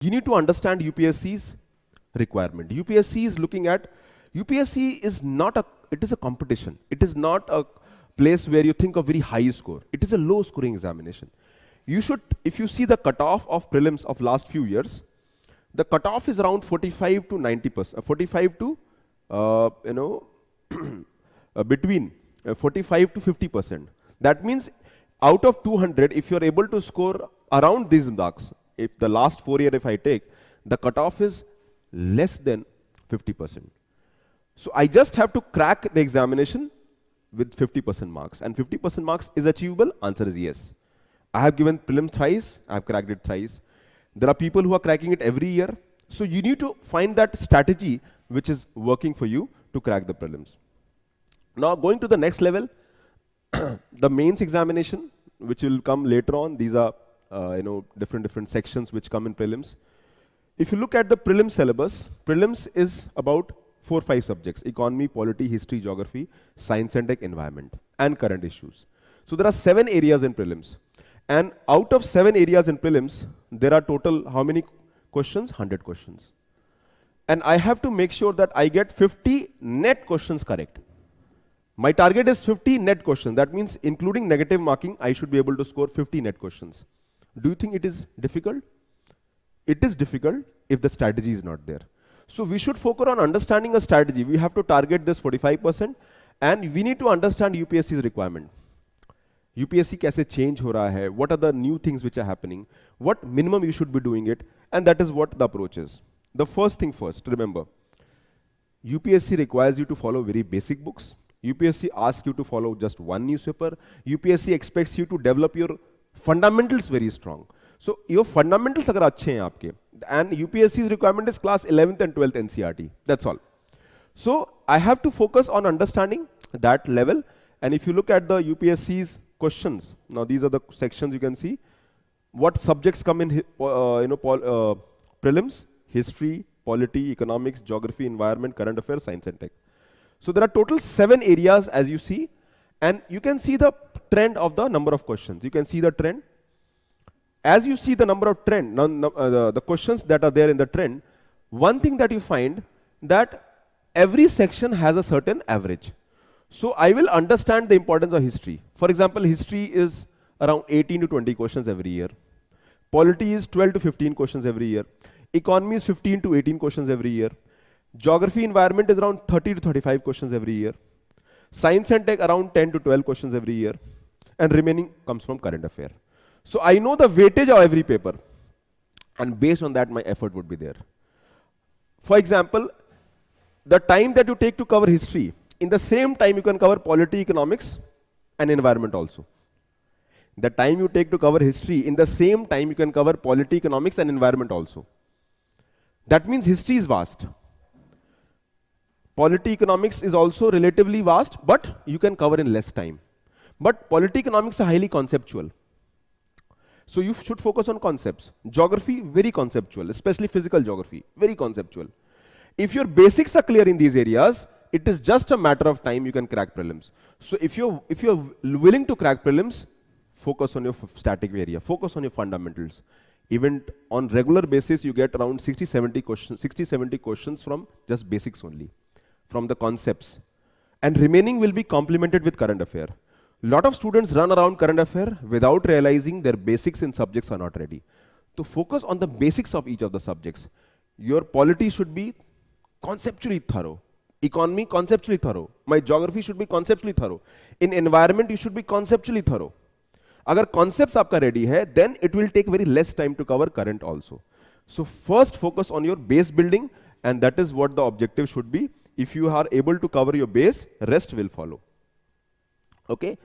You need to understand UPSC's requirement. UPSC is looking at, UPSC is not a, it is a competition. It is not a place where you think of very high score. It is a low scoring examination. You should, if you see the cutoff of prelims of last few years, the cutoff is around 45 to 90%, 45 to, between 45 to 50%. That means out of 200, if you're able to score around these marks, if the last 4 years if I take, the cutoff is less than 50%. So I just have to crack the examination with 50% marks. And 50% marks is achievable? Answer is yes. I have given prelims thrice, I have cracked it thrice. There are people who are cracking it every year. So you need to find that strategy which is working for you to crack the prelims. Now going to the next level, the mains examination, which will come later on. These are different sections which come in prelims. If you look at the prelim syllabus, prelims is about 4-5 subjects: economy, polity, history, geography, science and tech, environment, and current issues. So there are 7 areas in prelims. And out of 7 areas in prelims, there are total how many questions? 100 questions. And I have to make sure that I get 50 net questions correct. My target is 50 net questions. That means including negative marking, I should be able to score 50 net questions. Do you think it is difficult? It is difficult if the strategy is not there. So we should focus on understanding a strategy. We have to target this 45% and we need to understand UPSC's requirement. UPSC कैसे change हो रहा है? What are the new things which are happening? What minimum you should be doing it? And that is what the approach is. The first thing first, remember, UPSC requires you to follow very basic books. UPSC asks you to follow just one newspaper. UPSC expects you to develop your fundamentals very strong. So your fundamentals agar अच्छे हैं आपके, and UPSC's requirement is class 11th and 12th NCERT. That's all. So I have to focus on understanding that level. And if you look at the UPSC's questions, now these are the sections you can see. What subjects come in prelims? History, polity, economics, geography, environment, current affairs, science and tech. So there are total 7 areas as you see, and you can see the trend of the number of questions. You can see the trend. As you see the number of trend, the questions that are there in the trend, one thing that you find that every section has a certain average. So I will understand the importance of history. For example, history is around 18 to 20 questions every year. Polity is 12 to 15 questions every year. Economy is 15 to 18 questions every year. Geography environment is around 30 to 35 questions every year. Science and tech around 10 to 12 questions every year. And remaining comes from current affair. So I know the weightage of every paper. And based on that, my effort would be there. For example, the time that you take to cover history, in the same time you can cover polity, economics, and environment also. The time you take to cover history, in the same time you can cover polity, economics, and environment also. That means history is vast. Polity, economics is also relatively vast, but you can cover in less time. But polity, economics are highly conceptual. So you should focus on concepts. Geography, very conceptual, especially physical geography, very conceptual. If your basics are clear in these areas, it is just a matter of time you can crack prelims. So if you're willing to crack prelims, focus on your static area, focus on your fundamentals. Even on regular basis, you get around 60-70 questions from just basics only, from the concepts. And remaining will be complemented with current affair. Lot of students run around current affair without realizing their basics in subjects are not ready. To focus on the basics of each of the subjects. Your polity should be conceptually thorough. Economy, conceptually thorough. My geography should be conceptually thorough. In environment, you should be conceptually thorough. Agar concepts aapka ready hai, then it will take very less time to cover current also. So first focus on your base building, and that is what the objective should be. If you are able to cover your base, rest will follow. Okay?